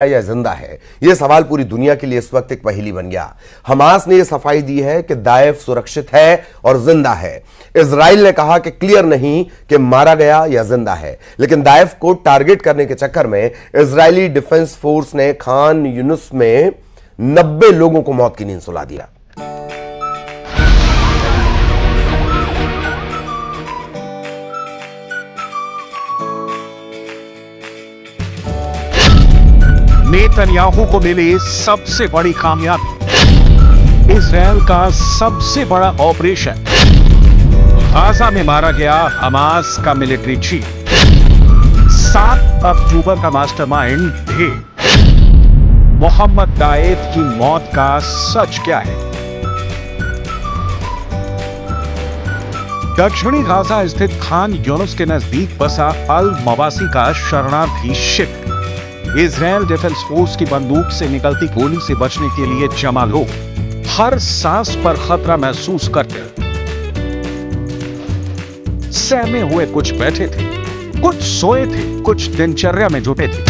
या जिंदा है? यह सवाल पूरी दुनिया के लिए इस वक्त एक पहेली बन गया। हमास ने यह सफाई दी है कि दाइफ सुरक्षित है और जिंदा है। इजराइल ने कहा कि क्लियर नहीं कि मारा गया या जिंदा है, लेकिन दाइफ को टारगेट करने के चक्कर में इजरायली डिफेंस फोर्स ने खान यूनिस में 90 लोगों को मौत की नींद सुला दिया। नेतन्याहू को मिली सबसे बड़ी कामयाबी, इजराइल का सबसे बड़ा ऑपरेशन। गाजा में मारा गया हमास का मिलिट्री चीफ। 7 अक्टूबर का मास्टरमाइंड ढेर। मोहम्मद दाइफ की मौत का सच क्या है? दक्षिणी गाजा स्थित खान यूनिस के नजदीक बसा अल मवासी का शरणार्थी शिविर। इजराइल डिफेंस फोर्स की बंदूक से निकलती गोली से बचने के लिए जमा लोग हर सांस पर खतरा महसूस करते। सहमे हुए कुछ बैठे थे, कुछ सोए थे, कुछ दिनचर्या में जुटे थे।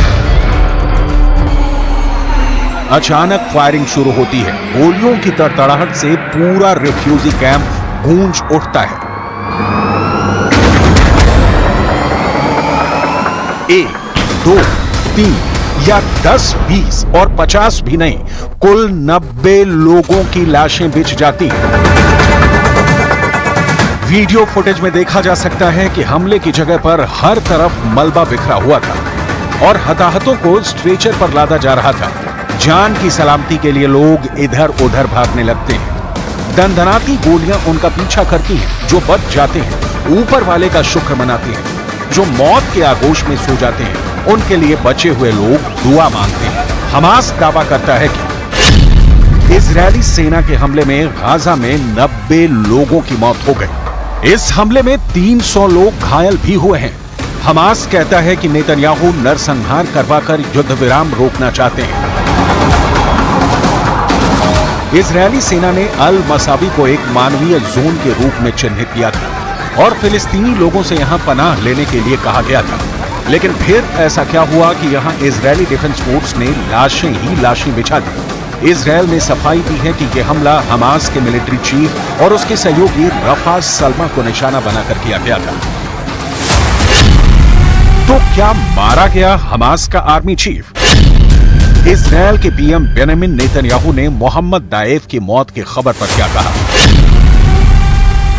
अचानक फायरिंग शुरू होती है। गोलियों की तड़तड़ाहट से पूरा रिफ्यूजी कैंप गूंज उठता है। 1, 2, 3 या 10, 20 और 50 भी नहीं, कुल 90 लोगों की लाशें बिछ जाती हैं। वीडियो फुटेज में देखा जा सकता है कि हमले की जगह पर हर तरफ मलबा बिखरा हुआ था और हताहतों को स्ट्रेचर पर लादा जा रहा था। जान की सलामती के लिए लोग इधर उधर भागने लगते हैं। दंदनाती गोलियां उनका पीछा करती हैं। जो बच जाते हैं ऊपर वाले का शुक्र मनाते हैं। जो मौत के आगोश में सो जाते हैं उनके लिए बचे हुए लोग दुआ मांगते हैं। हमास दावा करता है कि इजरायली सेना के हमले में गाजा में 90 लोगों की मौत हो गई। इस हमले में 300 लोग घायल भी हुए हैं। हमास कहता है कि नेतन्याहू नरसंहार करवाकर युद्ध विराम रोकना चाहते हैं। इजरायली सेना ने अल मसावी को एक मानवीय जोन के रूप में चिन्हित किया था और फिलिस्तीनी लोगों से यहां पनाह लेने के लिए कहा गया था। लेकिन फिर ऐसा क्या हुआ कि यहां इजरायली डिफेंस फोर्स ने लाशें ही लाशें बिछा दी। इजरायल ने सफाई दी है कि यह हमला हमास के मिलिट्री चीफ और उसके सहयोगी रफा सलमा को निशाना बनाकर किया गया था। तो क्या मारा गया हमास का आर्मी चीफ? इजरायल के पीएम बेंजामिन नेतन्याहू ने मोहम्मद दाइफ की मौत की खबर पर क्या कहा?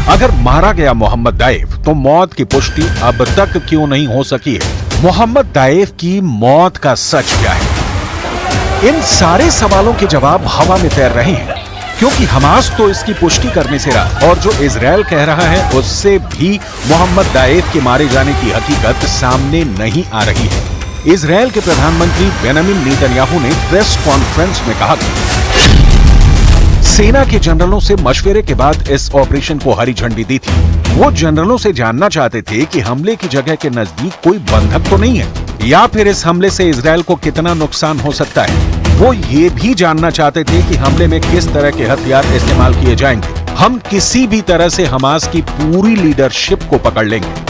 अगर मारा गया मोहम्मद दाइफ तो मौत की पुष्टि अब तक क्यों नहीं हो सकी है? मोहम्मद दाइफ की मौत का सच क्या है? इन सारे सवालों के जवाब हवा में तैर रहे हैं, क्योंकि हमास तो इसकी पुष्टि करने से रहा और जो इजरायल कह रहा है उससे भी मोहम्मद दाइफ के मारे जाने की हकीकत सामने नहीं आ रही है। इजरायल के प्रधानमंत्री बेंजामिन नेतन्याहू ने प्रेस कॉन्फ्रेंस में कहा सेना के जनरलों से मशवरे के बाद इस ऑपरेशन को हरी झंडी दी थी। वो जनरलों से जानना चाहते थे कि हमले की जगह के नजदीक कोई बंधक तो नहीं है, या फिर इस हमले से इजरायल को कितना नुकसान हो सकता है। वो ये भी जानना चाहते थे कि हमले में किस तरह के हथियार इस्तेमाल किए जाएंगे। हम किसी भी तरह से हमास की पूरी लीडरशिप को पकड़ लेंगे।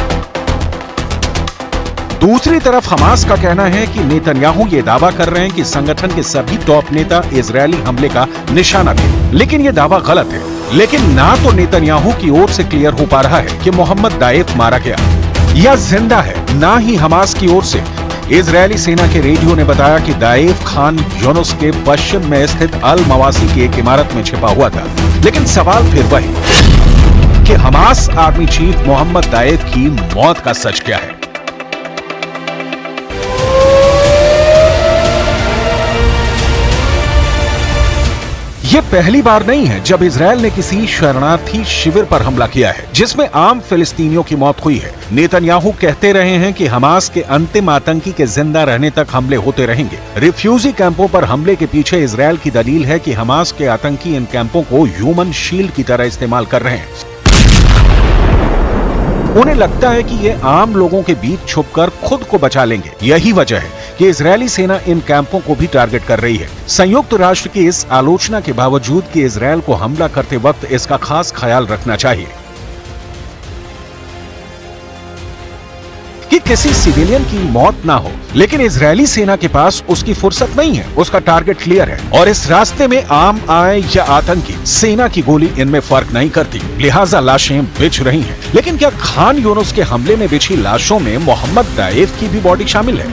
दूसरी तरफ हमास का कहना है कि नेतन्याहू ये दावा कर रहे हैं कि संगठन के सभी टॉप नेता इजरायली हमले का निशाना थे, लेकिन ये दावा गलत है। लेकिन ना तो नेतन्याहू की ओर से क्लियर हो पा रहा है कि मोहम्मद दाइफ मारा गया या जिंदा है, ना ही हमास की ओर से। इजरायली सेना के रेडियो ने बताया कि दाइफ खान यूनिस के पश्चिम में स्थित अल मवासी की एक इमारत में छिपा हुआ था। लेकिन सवाल फिर वही कि हमास आर्मी चीफ मोहम्मद दाइफ की मौत का सच क्या है? ये पहली बार नहीं है जब इजरायल ने किसी शरणार्थी शिविर पर हमला किया है जिसमें आम फिलिस्तीनियों की मौत हुई है। नेतन्याहू कहते रहे हैं कि हमास के अंतिम आतंकी के जिंदा रहने तक हमले होते रहेंगे। रिफ्यूजी कैंपों पर हमले के पीछे इजरायल की दलील है कि हमास के आतंकी इन कैंपों को ह्यूमन शील्ड की तरह इस्तेमाल कर रहे हैं। उन्हें लगता है कि ये आम लोगों के बीच छुपकर खुद को बचा लेंगे। यही वजह है कि इजरायली सेना इन कैंपों को भी टारगेट कर रही है। संयुक्त राष्ट्र की इस आलोचना के बावजूद कि इजरायल को हमला करते वक्त इसका खास ख्याल रखना चाहिए। कि किसी सिविलियन की मौत ना हो, लेकिन इजरायली सेना के पास उसकी फुर्सत नहीं है। उसका टारगेट क्लियर है और इस रास्ते में आम आए या आतंकी, सेना की गोली इनमें फर्क नहीं करती, लिहाजा लाशें बिछ रही हैं। लेकिन क्या खान यूनुस के हमले में बिछी लाशों में मोहम्मद दाएफ की भी बॉडी शामिल है?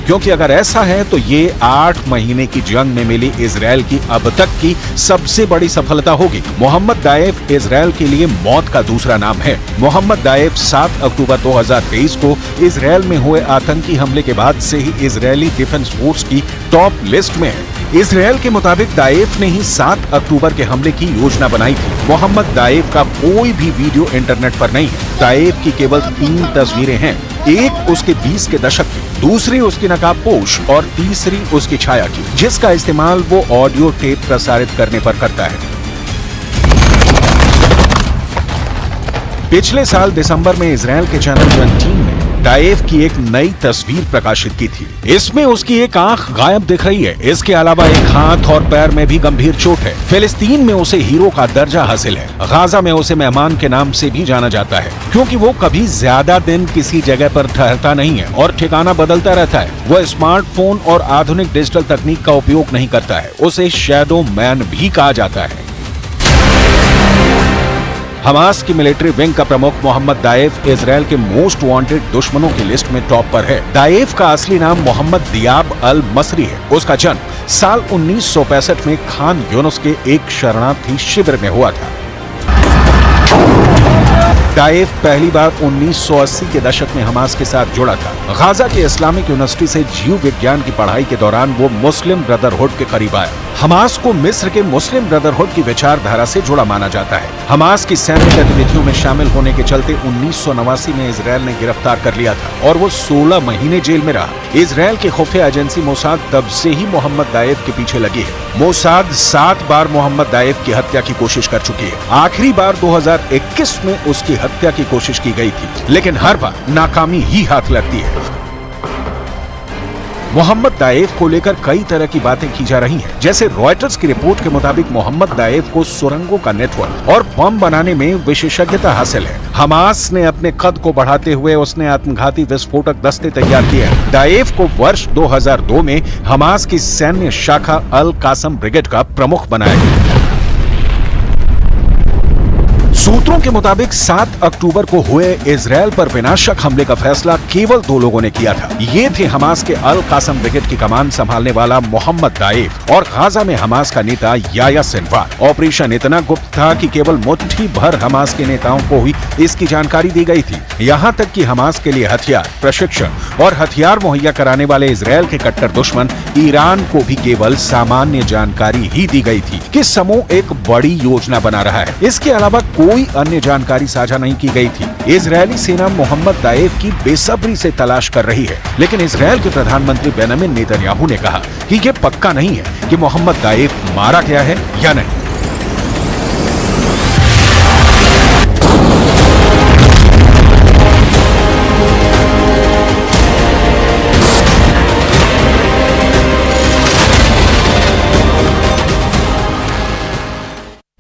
क्योंकि अगर ऐसा है तो ये 8 महीने की जंग में मिली इजरायल की अब तक की सबसे बड़ी सफलता होगी। मोहम्मद दाएफ इजरायल के लिए मौत का दूसरा नाम है। मोहम्मद दाएफ 7 अक्टूबर 2023 को इजरायल में हुए आतंकी हमले के बाद से ही इजरायली डिफेंस फोर्स की टॉप लिस्ट में है। इजरायल के मुताबिक दाएफ ने ही 7 अक्टूबर के हमले की योजना बनाई थी। मोहम्मद दाएफ का कोई भी वीडियो इंटरनेट पर नहीं है। दाएफ की केवल 3 तस्वीरें हैं, एक उसके 20 के दशक की, दूसरी उसकी नकाबपोश और तीसरी उसकी छाया की, जिसका इस्तेमाल वो ऑडियो टेप प्रसारित करने पर करता है। पिछले साल दिसंबर में इजरायल के चैनल 17 ने दाएफ की एक नई तस्वीर प्रकाशित की थी। इसमें उसकी एक आंख गायब दिख रही है। इसके अलावा एक हाथ और पैर में भी गंभीर चोट है। फिलिस्तीन में उसे हीरो का दर्जा हासिल है। गाजा में उसे मेहमान के नाम से भी जाना जाता है, क्योंकि वो कभी ज्यादा दिन किसी जगह पर ठहरता नहीं है और ठिकाना बदलता रहता है। वह स्मार्टफोन और आधुनिक डिजिटल तकनीक का उपयोग नहीं करता है। उसे शैडो मैन भी कहा जाता है। हमास की मिलिट्री विंग का प्रमुख मोहम्मद दाएफ इजरायल के मोस्ट वांटेड दुश्मनों की लिस्ट में टॉप पर है। दाएफ का असली नाम मोहम्मद दियाब अल मसरी है। उसका जन्म साल 1965 में खान यूनुस के एक शरणार्थी शिविर में हुआ था। दाएफ पहली बार 1980 के दशक में हमास के साथ जुड़ा था। गाजा के इस्लामिक यूनिवर्सिटी से जीव विज्ञान की पढ़ाई के दौरान वो मुस्लिम ब्रदरहुड के करीब आया। हमास को मिस्र के मुस्लिम ब्रदरहुड की विचारधारा से जुड़ा माना जाता है। हमास की सैन्य गतिविधियों में शामिल होने के चलते 1989 में इजरायल ने गिरफ्तार कर लिया था और वो 16 महीने जेल में रहा। इजरायल की खुफिया एजेंसी मोसाद तब से ही मोहम्मद दाएफ के पीछे लगी है। मोसाद 7 बार मोहम्मद दाएफ की हत्या की कोशिश कर चुकी है। आखिरी बार 2021 में उसकी हत्या की कोशिश की गई थी, लेकिन हर बार नाकामी ही हाथ लगती है। मोहम्मद दाएफ को लेकर कई तरह की बातें की जा रही हैं। जैसे रॉयटर्स की रिपोर्ट के मुताबिक मोहम्मद दाएफ को सुरंगों का नेटवर्क और बम बनाने में विशेषज्ञता हासिल है। हमास ने अपने कद को बढ़ाते हुए उसने आत्मघाती विस्फोटक दस्ते तैयार किए हैं। दाएफ को वर्ष 2002 में हमास की सैन्य शाखा अल कासम ब्रिगेड का प्रमुख बनाया गया। सूत्रों के मुताबिक 7 अक्टूबर को हुए इजरायल पर विनाशक हमले का फैसला केवल 2 लोगों ने किया था। ये थे हमास के अल कासम ब्रिगेड की कमान संभालने वाला मोहम्मद दाएफ और गाजा में हमास का नेता याया सिनवार। ऑपरेशन इतना गुप्त था कि केवल मुट्ठी भर हमास के नेताओं को ही इसकी जानकारी दी गई थी। यहाँ तक कि हमास के लिए हथियार, प्रशिक्षण और हथियार मुहैया कराने वाले इजरायल के कट्टर दुश्मन ईरान को भी केवल सामान्य जानकारी ही दी गई थी कि समूह एक बड़ी योजना बना रहा है। इसके अलावा कोई अन्य जानकारी साझा नहीं की गई थी। इजरायली सेना मोहम्मद दाएफ की बेसब्री से तलाश कर रही है, लेकिन इजरायल के प्रधानमंत्री बेंजामिन नेतन्याहू ने कहा कि यह पक्का नहीं है कि मोहम्मद दाएफ मारा गया है या नहीं।